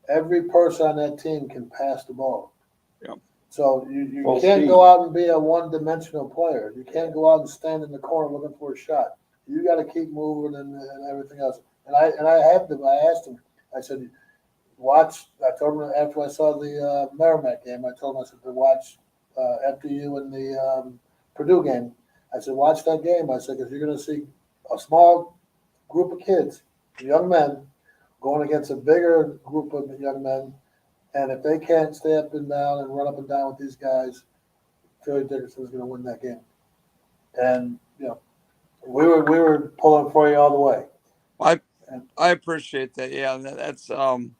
Every person on that team can pass the ball. Yep. So you Full can't speed. go out and be a one-dimensional player. You can't go out and stand in the corner looking for a shot. You got to keep moving and everything else. And I asked him, I said, watch. I told him after I saw the Merrimack game, I told him, I said, to watch after you in the Purdue game. I said, watch that game. I said, because you're going to see a small group of kids, young men, going against a bigger group of young men. And if they can't stay up and down and run up and down with these guys, Philly Dickinson's going to win that game. And, we were pulling for you all the way. I appreciate that. Yeah. That's, the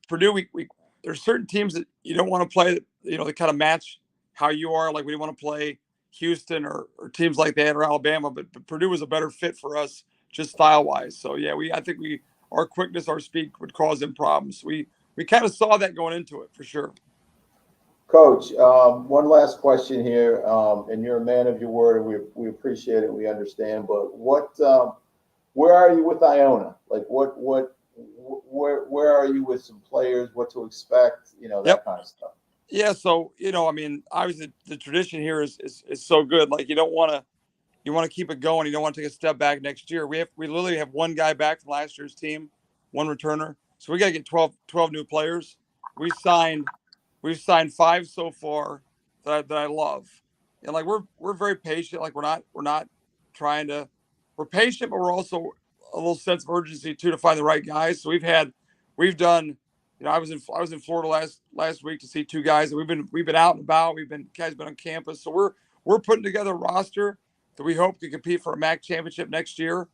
Purdue, we there's certain teams that you don't want to play that, they kind of match how you are. Like we didn't want to play Houston or teams like that or Alabama, but Purdue was a better fit for us just style wise. So yeah, I think our quickness, our speed would cause them problems. We kind of saw that going into it for sure. Coach, one last question here, and you're a man of your word, and we appreciate it, we understand. But where are you with Iona? Like, where are you with some players? What to expect? That kind of stuff. Yeah, so obviously the tradition here is so good. Like you want to keep it going. You don't want to take a step back next year. We literally have one guy back from last year's team, one returner. So we got to get 12 new players. We've signed 5 so far that I love, and like we're very patient. Like we're not trying to. We're patient, but we're also a little sense of urgency too to find the right guys. So we've done. I was in Florida last week to see 2 guys, and we've been out and about. Guys been on campus, so we're putting together a roster that we hope to compete for a MAC championship next year.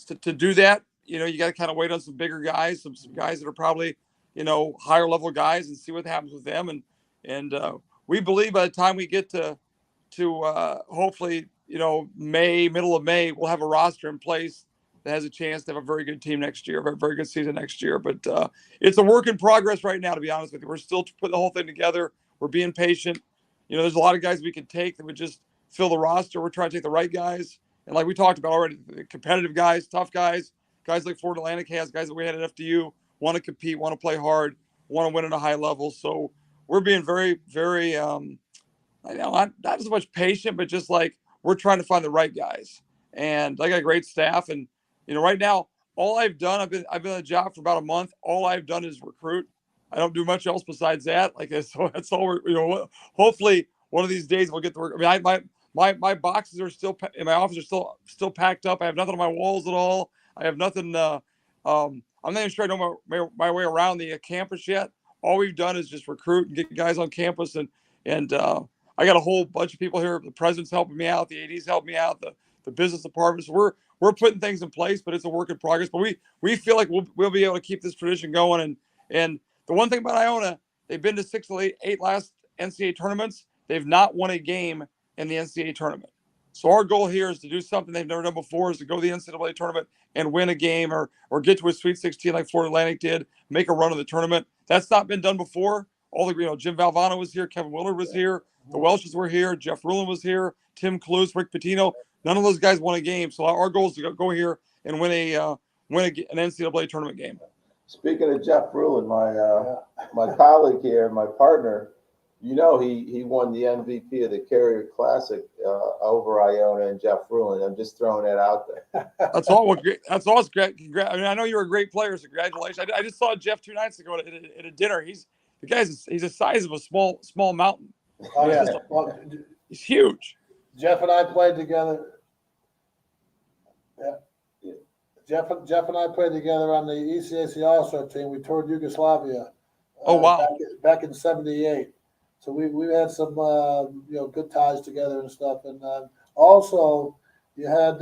To do that, you got to kind of wait on some bigger guys, some guys that are probably higher level guys, and see what happens with them. And we believe by the time we get to hopefully middle of May, we'll have a roster in place that has a chance to have a very good team next year, a very good season next year. But it's a work in progress right now, to be honest with you. We're still putting the whole thing together. We're being patient. There's a lot of guys we can take that would just fill the roster. We're trying to take the right guys. And like we talked about already, the competitive guys, tough guys like Florida Atlantic has, guys that we had at FDU, want to compete, want to play hard, want to win at a high level. So we're being very, very, not so much patient, but just like we're trying to find the right guys. And I got a great staff. And, right now, all I've done, I've been on the job for about a month. All I've done is recruit. I don't do much else besides that. Like, so that's all we're, hopefully one of these days we'll get the work. I mean, my boxes are still in my office are still packed up. I have nothing on my walls at all. I have nothing. I'm not even sure I know my way around the campus yet. All we've done is just recruit and get guys on campus, and I got a whole bunch of people here. The president's helping me out. The AD's helping me out. The business departments. We're putting things in place, but it's a work in progress. But we feel like we'll be able to keep this tradition going. And the one thing about Iona, they've been to 6 of the 8 last NCAA tournaments. They've not won a game in the NCAA tournament. So our goal here is to do something they've never done before, is to go to the NCAA tournament and win a game or get to a Sweet 16 like Florida Atlantic did, make a run of the tournament. That's not been done before. All the Jim Valvano was here, Kevin Willard was here, the Welshes were here, Jeff Rulin was here, Tim Cluse, Rick Pitino. None of those guys won a game. So our goal is to go here and win an NCAA tournament game. Speaking of Jeff Rulin, my colleague here, my partner, he won the MVP of the Carrier Classic over Iona and Jeff Rulin. I'm just throwing that out there. That's all. That's awesome. I know you're a great player, so congratulations. I just saw Jeff 2 nights ago at a dinner. He's the size of a small mountain. Oh, yeah. Just- Well, He's huge. Jeff and I played together. Yeah. Yeah. Jeff and I played together on the ECAC All-Star team. We toured Yugoslavia. Oh, wow. Back in '78. So we had some good ties together and stuff. And also you had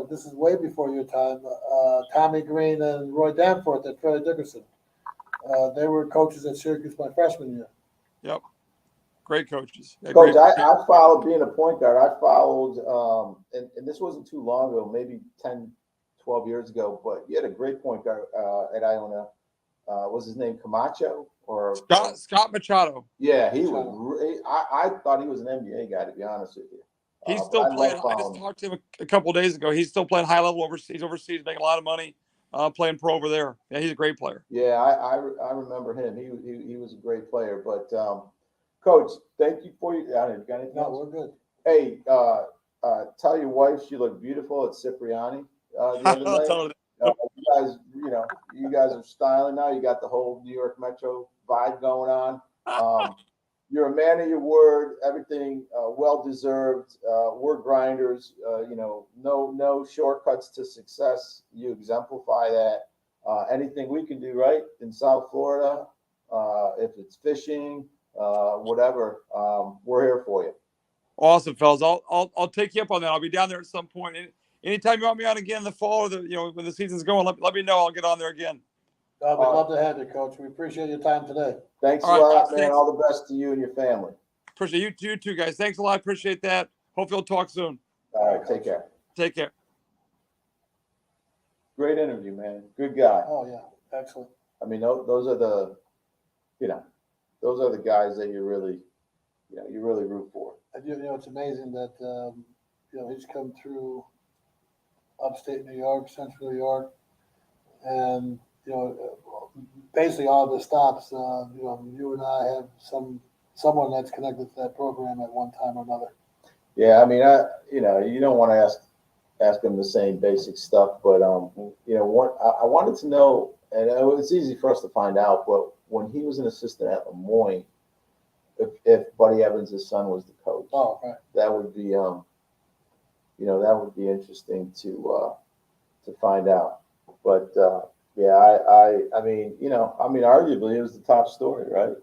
this is way before your time. Tommy Green and Roy Danforth at Freddie Dickerson. They were coaches at Syracuse my freshman year. Yep. Great coaches. Yeah, Coach, great. I followed being a point guard. I followed, and this wasn't too long ago, maybe 10, 12 years ago, but you had a great point guard at Iona. Was his name Camacho or Scott Machado. Yeah, he was. I thought he was an NBA guy, to be honest with you. He's But still playing. love I just talked to him a couple of days ago. He's still playing high level overseas. Overseas, making a lot of money, playing pro over there. Yeah, he's a great player. Yeah, I remember him. He was a great player. But Coach, thank you for you. I didn't got anything else? We're good. Hey, tell your wife she looked beautiful at Cipriani the other I'll night. tell her that. You guys are styling now. You got the whole New York Metro vibe going on. You're a man of your word. Everything well deserved. We're grinders. No shortcuts to success. You exemplify that. Anything we can do right in South Florida, if it's fishing, whatever, we're here for you. Awesome, fellas. I'll take you up on that. I'll be down there at some point. Anytime you want me on again in the fall, or when the season's going, let me know. I'll get on there again. We'd love to have you, Coach. We appreciate your time today. Thanks All a right, lot, man. thanks. All the best to you and your family. Appreciate you too, guys. Thanks a lot. Appreciate that. Hopefully we'll talk soon. All right, take care. Take care. Great interview, man. Good guy. Oh yeah, excellent. I mean, those are the guys that you really root for. And it's amazing that he's come through upstate New York, central New York, and basically all the stops. You and I have someone that's connected to that program at one time or another. Yeah, I mean, you don't want to ask them the same basic stuff, but what I wanted to know, and it's easy for us to find out, but when he was an assistant at Lemoyne, if Buddy Evans' son was the coach, Right. that would be that would be interesting to find out. But I mean, arguably it was the top story, right?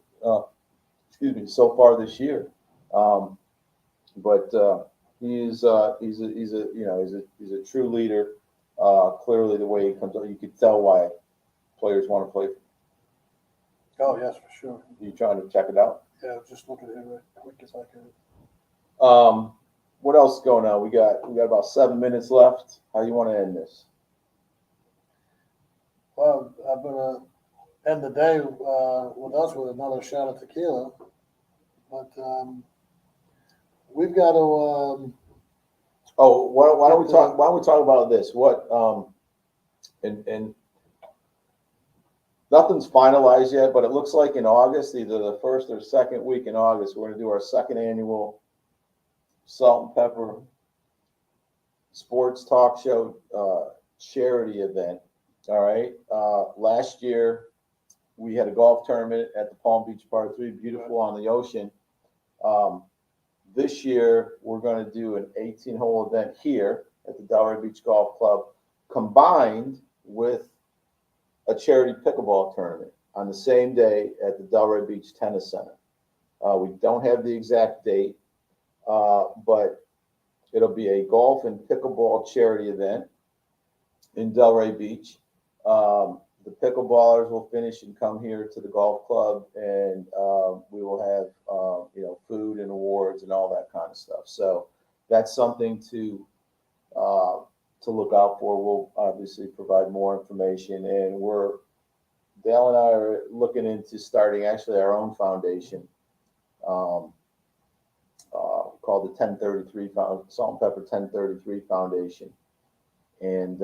So far this year. But he's a true leader. Clearly, the way he comes up, you could tell why players want to play for him. Oh yes, for sure. Are you trying to check it out? Yeah, just look at it right quick as I can. What else is going on? We got about 7 minutes left. How you want to end this? Well, I'm gonna end the day with us with another shot of tequila, but we've got to. Why don't we talk about this? What and nothing's finalized yet, but it looks like in August, either the first or second week in August, we're going to do our second annual Salt&Pepper Sports Talk Show charity event. All right. Last year, we had a golf tournament at the Palm Beach Par 3, beautiful on the ocean. This year, we're going to do an 18-hole event here at the Delray Beach Golf Club, combined with a charity pickleball tournament on the same day at the Delray Beach Tennis Center. We don't have the exact date, but it'll be a golf and pickleball charity event in Delray Beach. The pickleballers will finish and come here to the golf club, and we will have food and awards and all that kind of stuff. So that's something to look out for. We'll obviously provide more information, and Dale and I are looking into starting actually our own foundation called the 1033 Salt&Pepper 1033 Foundation, and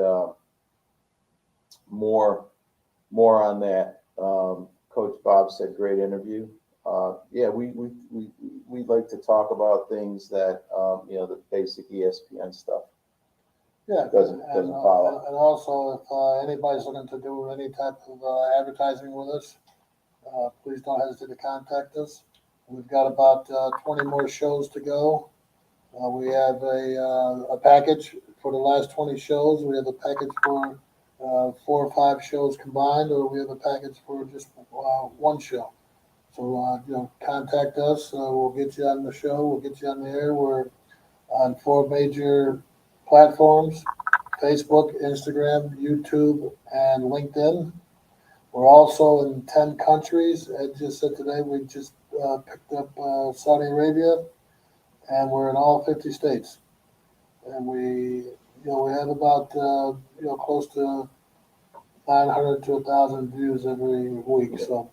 more on that. Coach Bob said, great interview. We'd like to talk about things that the basic ESPN stuff. Yeah, doesn't follow. And also, if anybody's looking to do any type of advertising with us, please don't hesitate to contact us. We've got about 20 more shows to go. We have a package for the last 20 shows. We have a package for 4 or 5 shows combined, or we have a package for just one show. So, contact us. We'll get you on the show. We'll get you on the air. We're on 4 major platforms: Facebook, Instagram, YouTube, and LinkedIn. We're also in 10 countries. Ed just said today we just picked up Saudi Arabia, and we're in all 50 states. And we have about close to 900 to 1,000 views every week. So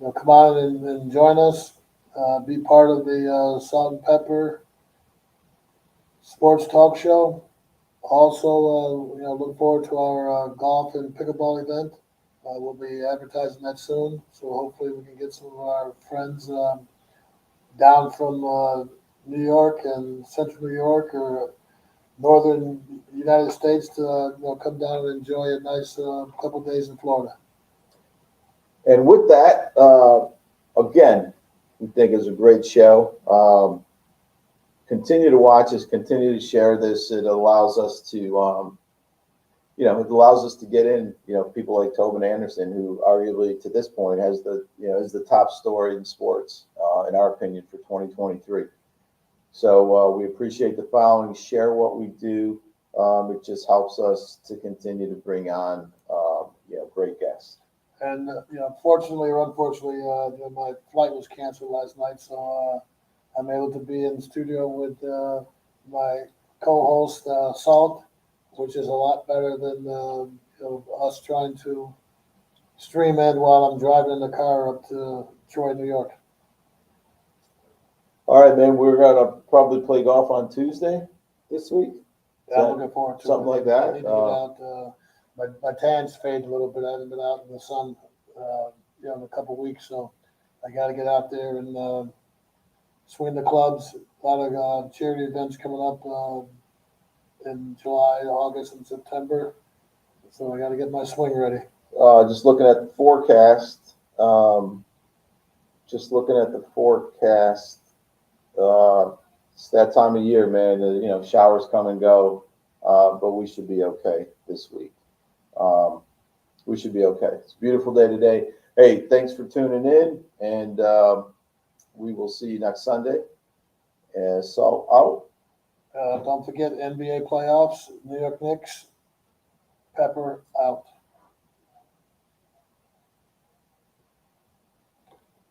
come on and join us. Be part of the Salt and Pepper Sports Talk Show. Also, look forward to our golf and pickleball event. We'll be advertising that soon, so hopefully we can get some of our friends down from New York and Central New York or Northern United States to come down and enjoy a nice couple days in Florida. And with that, again, we think it's a great show. Continue to watch us, continue to share this. It allows us to, get in, people like Tobin Anderson, who arguably to this point has is the top story in sports, in our opinion, for 2023. So we appreciate the following. Share what we do. It just helps us to continue to bring on, great guests. And fortunately or unfortunately, my flight was canceled last night, so I'm able to be in the studio with my co-host Salt, which is a lot better than us trying to stream in while I'm driving in the car up to Troy, New York. All right, man. We're gonna probably play golf on Tuesday this week. Yeah, I'm looking forward to something it. like that. I need to get out. My tan's faded a little bit. I haven't been out in the sun, in a couple of weeks, so I got to get out there and swing the clubs. A lot of charity events coming up in July, August, and September. So I got to get my swing ready. Just looking at the forecast. It's that time of year, man. Showers come and go, but we should be okay this week. We should be okay. It's a beautiful day today. Hey, thanks for tuning in, and we will see you next Sunday. So out. Don't forget NBA playoffs. New York Knicks. Pepper out.